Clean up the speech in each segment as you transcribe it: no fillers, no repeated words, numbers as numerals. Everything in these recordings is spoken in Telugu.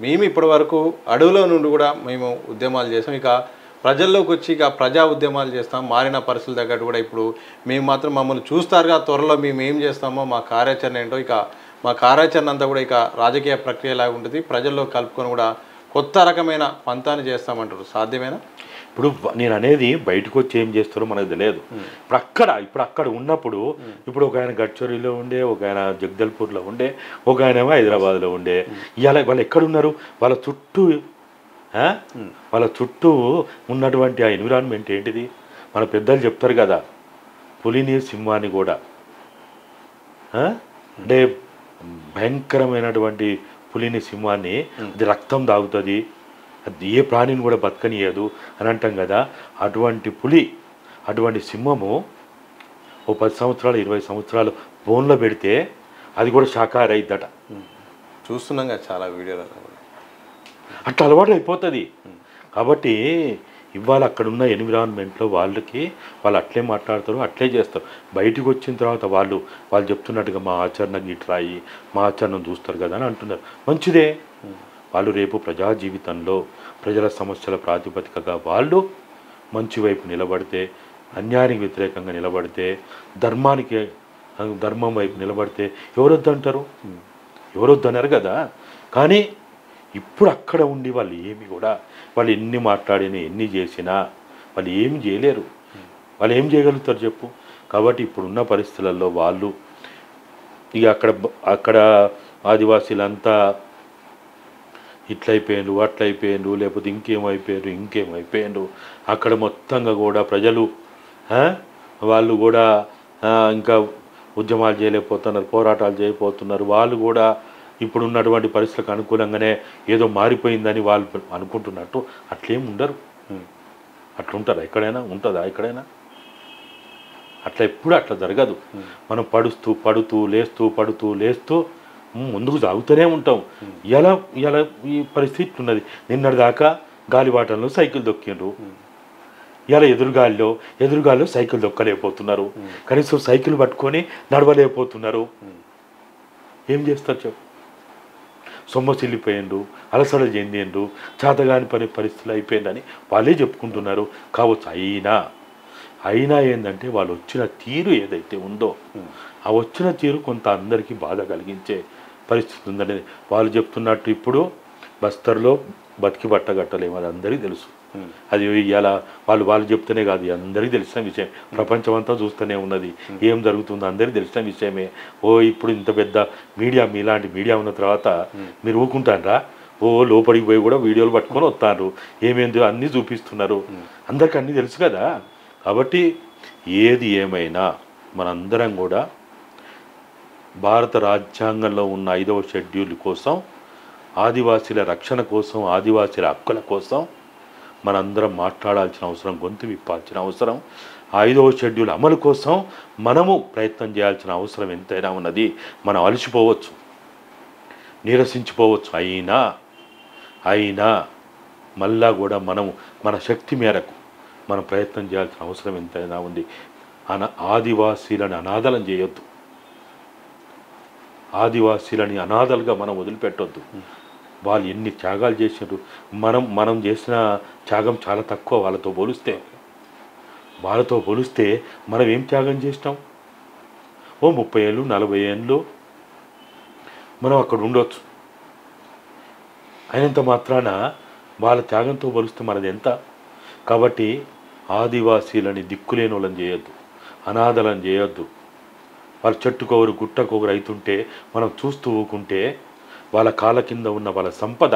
మేము ఇప్పటివరకు అడవిలో నుండి కూడా మేము ఉద్యమాలు చేసాం. ఇక ప్రజల్లోకి వచ్చి ఇక ప్రజా ఉద్యమాలు చేస్తాం. మారిన పరిస్థితులు తగ్గట్టు కూడా ఇప్పుడు మేము మాత్రం మమ్మల్ని చూస్తారుగా త్వరలో మేము ఏం చేస్తామో మా కార్యాచరణ ఏంటో ఇక మా కార్యాచరణ అంతా కూడా ఇక రాజకీయ ప్రక్రియలాగా ఉంటుంది. ప్రజల్లో కలుపుకొని కూడా కొత్త రకమైన పంతాన్ని చేస్తామంటారు. సాధ్యమేనా? ఇప్పుడు నేను అనేది బయటకు వచ్చి ఏం చేస్తారో మనకు తెలియదు. ఇప్పుడు అక్కడ ఉన్నప్పుడు ఇప్పుడు ఒక ఆయన గడ్చరీలో ఉండే, ఒక ఆయన జగదల్పూర్లో ఉండే, ఒక ఆయన ఏమో హైదరాబాద్లో ఉండే. ఇవాళ వాళ్ళు ఎక్కడున్నారు? వాళ్ళ చుట్టూ ఉన్నటువంటి ఆ ఎన్విరాన్మెంట్ ఏంటిది? మన పెద్దలు చెప్తారు కదా, పులిని సింహాన్ని కూడా అంటే భయంకరమైనటువంటి పులిని సింహాన్ని అది రక్తం తాగుతుంది, అది ఏ ప్రాణిని కూడా బతకనియదు అని అంటాం కదా. అటువంటి పులి, అటువంటి సింహము ఓ 10 సంవత్సరాలు 20 సంవత్సరాలు బోన్లో పెడితే అది కూడా శాకాహారి అయిద్దట. చూస్తున్నాం కదా చాలా వీడియోలు. అట్లా అలవాటు అయిపోతుంది. కాబట్టి ఇవాళ అక్కడున్న ఎన్విరాన్మెంట్లో వాళ్ళు అట్లే మాట్లాడతారు, అట్లే చేస్తారు. బయటకు వచ్చిన తర్వాత వాళ్ళు చెప్తున్నట్టుగా మా ఆచరణకి ఇట్రాయి, మా ఆచరణ చూస్తారు కదా అని అంటున్నారు. మంచిదే. వాళ్ళు రేపు ప్రజా జీవితంలో ప్రజల సమస్యల ప్రాతిపదికగా వాళ్ళు మంచి వైపు నిలబడితే, అన్యాయానికి వ్యతిరేకంగా నిలబడితే, ధర్మం వైపు నిలబడితే ఎవరొద్దు అంటారు? ఎవరొద్దు అన్నారు కదా. కానీ ఇప్పుడు అక్కడ ఉండి వాళ్ళు ఎన్ని మాట్లాడినా ఎన్ని చేసినా వాళ్ళు ఏమి చేయలేరు. వాళ్ళు ఏం చేయగలుగుతారు చెప్పు? కాబట్టి ఇప్పుడున్న పరిస్థితులలో వాళ్ళు ఇక అక్కడ ఆదివాసీలంతా ఇట్లయిపోయిండు, అట్లయిపోయిండు, లేకపోతే ఇంకేమైపోయిండు. అక్కడ మొత్తంగా కూడా ప్రజలు వాళ్ళు కూడా ఇంకా ఉద్యమాలు చేయలేకపోతున్నారు, పోరాటాలు చేయకపోతున్నారు. వాళ్ళు కూడా ఇప్పుడు ఉన్నటువంటి పరిస్థితులకు అనుకూలంగానే ఏదో మారిపోయిందని వాళ్ళు అనుకుంటున్నట్టు అట్లేం ఉండరు. అట్లుంటారా? ఎక్కడైనా ఉంటుందా? ఎక్కడైనా అట్లా జరగదు. మనం పడుతూ లేస్తూ ముందుకు సాగుతూనే ఉంటాం. ఇలా ఈ పరిస్థితి ఉన్నది. నిన్నటిదాకా గాలిబాటంలో సైకిల్ దొక్కిండ్రు, ఇలా ఎదురుగాల్లో సైకిల్ దొక్కలేకపోతున్నారు. కనీసం సైకిల్ పట్టుకొని నడవలేకపోతున్నారు. ఏం చేస్తారు చెప్పు? సొమ్మసిల్లిపోయిండ్రు, అలసడలు చెందిండ్రు, చేతగాని పరిస్థితులు అయిపోయిందని వాళ్ళే చెప్పుకుంటున్నారు. కావచ్చు. అయినా ఏంటంటే వాళ్ళు వచ్చిన తీరు ఏదైతే ఉందో ఆ వచ్చిన తీరు కొంత అందరికీ బాధ కలిగించే పరిస్థితి ఉందని వాళ్ళు చెప్తున్నట్టు. ఇప్పుడు బస్తర్లో బతికి బట్టగట్టలేము, అది అందరికీ తెలుసు. అది ఇలా వాళ్ళు చెప్తేనే కాదు, అందరికీ తెలిసిన విషయం. ప్రపంచం అంతా చూస్తూనే ఉన్నది ఏం జరుగుతుందో, అందరికీ తెలిసిన విషయమే. ఇప్పుడు ఇంత పెద్ద మీడియా, మీలాంటి మీడియా ఉన్న తర్వాత మీరు ఊరుకుంటారా? లోపలికి పోయి కూడా వీడియోలు పట్టుకొని వస్తారు, ఏమేందో అన్నీ చూపిస్తున్నారు, అందరికీ అన్నీ తెలుసు కదా. కాబట్టి ఏది ఏమైనా మనందరం కూడా భారత రాజ్యాంగంలో ఉన్న 5వ షెడ్యూల్ కోసం, ఆదివాసీల రక్షణ కోసం, ఆదివాసీల హక్కుల కోసం మనందరం మాట్లాడాల్సిన అవసరం, గొంతు విప్పాల్సిన అవసరం, 5వ షెడ్యూల్ అమలు కోసం మనము ప్రయత్నం చేయాల్సిన అవసరం ఎంతైనా ఉన్నది. మనం అలసిపోవచ్చు, నీరసించిపోవచ్చు. అయినా మళ్ళా కూడా మన శక్తి మేరకు మనం ప్రయత్నం చేయాల్సిన అవసరం ఎంతైనా ఉంది. ఆదివాసీలను అనాథలం చేయొద్దు, ఆదివాసీలని అనాథలుగా మనం వదిలిపెట్టొద్దు. వాళ్ళు ఎన్ని త్యాగాలు చేసినారు. మనం చేసిన త్యాగం చాలా తక్కువ వాళ్ళతో పోలిస్తే మనం ఏం త్యాగం చేసినాం? 30 ఏళ్ళు 40 ఏళ్ళు మనం అక్కడ ఉండొచ్చు. అయినంత మాత్రాన వాళ్ళ త్యాగంతో పోలిస్తే మనది ఎంత? కాబట్టి ఆదివాసీలని దిక్కులేని వాళ్ళని చేయొద్దు, అనాథలను చేయొద్దు. వాళ్ళ చెట్టుకొకరు గుట్టకొకరు అవుతుంటే మనం చూస్తూ ఊకుంటే వాళ్ళ కాళ్ళ కింద ఉన్న వాళ్ళ సంపద,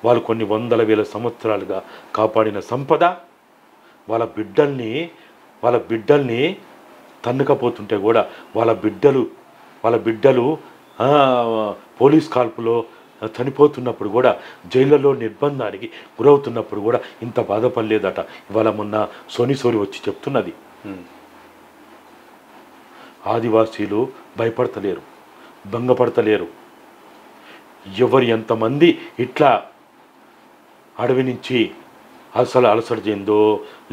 వాళ్ళు కొన్ని వందల వేల సంవత్సరాలుగా కాపాడిన సంపద, వాళ్ళ బిడ్డల్ని తన్నుకపోతుంటే కూడా వాళ్ళ బిడ్డలు పోలీస్ కాల్పులో చనిపోతున్నప్పుడు కూడా, జైళ్ళలో నిర్బంధానికి గురవుతున్నప్పుడు కూడా ఇంత బాధపడలేదట. ఇవాళ మొన్న సోని వచ్చి చెప్తున్నది. ఆదివాసీలు భయపడతలేరు, భంగపడతలేరు. ఎవరు ఎంతమంది ఇట్లా అడవి నుంచి అలసట చెందో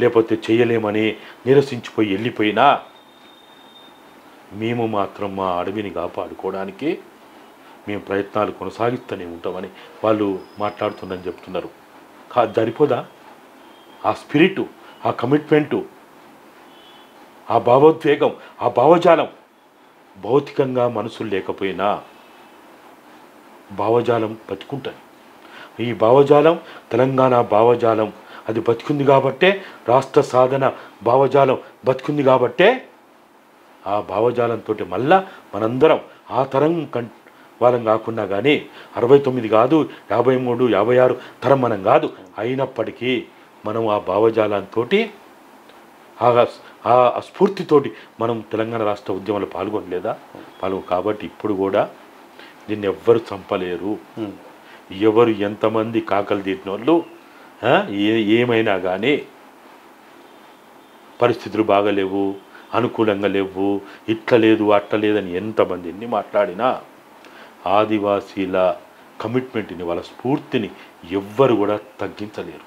లేకపోతే చేయలేమని నిరసించిపోయి వెళ్ళిపోయినా, మేము మాత్రం మా అడవిని కాపాడుకోవడానికి మేము ప్రయత్నాలు కొనసాగిస్తూనే ఉంటామని వాళ్ళు మాట్లాడుతుందని చెప్తున్నారు. సరిపోదా ఆ స్పిరిటు, ఆ కమిట్మెంటు, ఆ భావోద్వేగం, ఆ భావజాలం? భౌతికంగా మనసులు లేకపోయినా భావజాలం బతుకుంటుంది. ఈ భావజాలం తెలంగాణ భావజాలం అది బతికుంది కాబట్టే, రాష్ట్ర సాధన భావజాలం బతికుంది కాబట్టే ఆ భావజాలంతో మళ్ళా మనందరం ఆ తరం వాళ్ళం కాకుండా కానీ 69 కాదు, 53, 56 తరం మనం కాదు. అయినప్పటికీ మనం ఆ భావజాలంతో ఆ స్ఫూర్తితోటి మనం తెలంగాణ రాష్ట్ర ఉద్యమంలో పాల్గొనలేదా? కాబట్టి ఇప్పుడు కూడా దీన్ని ఎవ్వరు చంపలేరు. ఎవరు ఎంతమంది కాకలు తీరిన వాళ్ళు ఏమైనా కానీ పరిస్థితులు బాగలేవు, అనుకూలంగా లేవు, ఇట్లా లేదు అట్లా లేదని ఎంతమంది ఎన్ని మాట్లాడినా ఆదివాసీల కమిట్మెంట్ని, వాళ్ళ స్ఫూర్తిని ఎవ్వరు కూడా తగ్గించలేరు.